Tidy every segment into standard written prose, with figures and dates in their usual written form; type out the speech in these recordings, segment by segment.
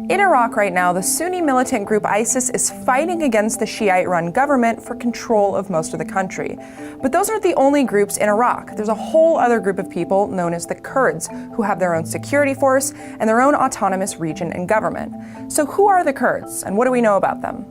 In Iraq right now, the Sunni militant group ISIS is fighting against the Shiite-run government for control of most of the country. But those aren't the only groups in Iraq. There's a whole other group of people known as the Kurds, who have their own security force and their own autonomous region and government. So who are the Kurds, and what do we know about them?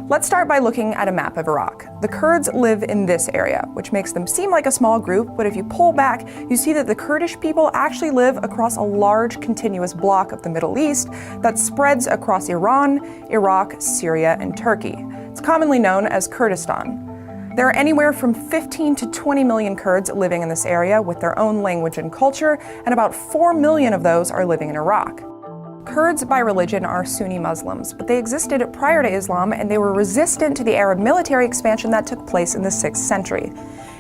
Let's start by looking at a map of Iraq. The Kurds live in this area, which makes them seem like a small group, but if you pull back, you see that the Kurdish people actually live across a large continuous block of the Middle East that spreads across Iran, Iraq, Syria, and Turkey. It's commonly known as Kurdistan. There are anywhere from 15 to 20 million Kurds living in this area with their own language and culture, and about 4 million of those are living in Iraq. Kurds by religion are Sunni Muslims, but they existed prior to Islam and they were resistant to the Arab military expansion that took place in the 6th century.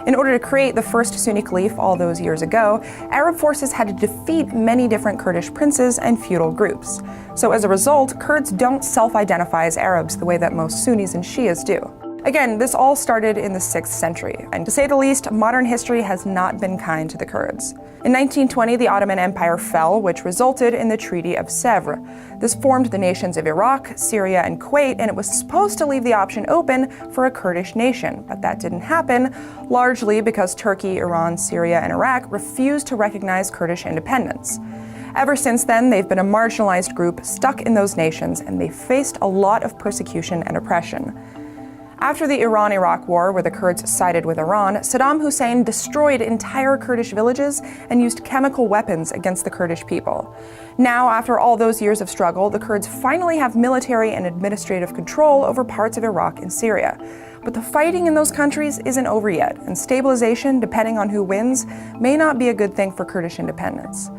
In order to create the first Sunni Caliph all those years ago, Arab forces had to defeat many different Kurdish princes and feudal groups. So as a result, Kurds don't self-identify as Arabs the way that most Sunnis and Shias do. Again, this all started in the 6th century, and to say the least, modern history has not been kind to the Kurds. In 1920, the Ottoman Empire fell, which resulted in the Treaty of Sèvres. This formed the nations of Iraq, Syria, and Kuwait, and it was supposed to leave the option open for a Kurdish nation, but that didn't happen, largely because Turkey, Iran, Syria, and Iraq refused to recognize Kurdish independence. Ever since then, they've been a marginalized group stuck in those nations, and they've faced a lot of persecution and oppression. After the Iran-Iraq War, where the Kurds sided with Iran, Saddam Hussein destroyed entire Kurdish villages and used chemical weapons against the Kurdish people. Now, after all those years of struggle, the Kurds finally have military and administrative control over parts of Iraq and Syria. But the fighting in those countries isn't over yet, and stabilization, depending on who wins, may not be a good thing for Kurdish independence.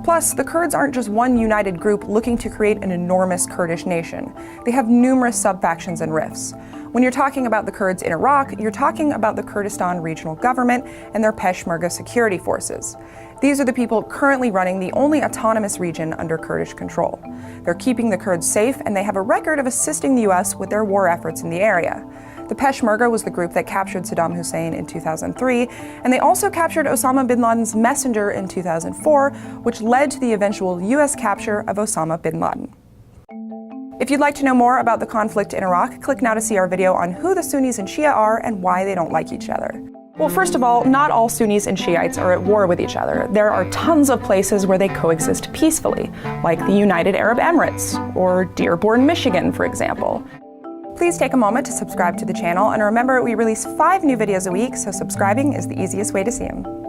Plus, the Kurds aren't just one united group looking to create an enormous Kurdish nation. They have numerous sub-factions and rifts. When you're talking about the Kurds in Iraq, you're talking about the Kurdistan Regional Government and their Peshmerga security forces. These are the people currently running the only autonomous region under Kurdish control. They're keeping the Kurds safe, and they have a record of assisting the US with their war efforts in the area. The Peshmerga was the group that captured Saddam Hussein in 2003, and they also captured Osama bin Laden's messenger in 2004, which led to the eventual US capture of Osama bin Laden. If you'd like to know more about the conflict in Iraq, click now to see our video on who the Sunnis and Shia are and why they don't like each other. Well, first of all, not all Sunnis and Shiites are at war with each other. There are tons of places where they coexist peacefully, like the United Arab Emirates, or Dearborn, Michigan, for example. Please take a moment to subscribe to the channel, and remember, we release 5 new videos a week, so subscribing is the easiest way to see them.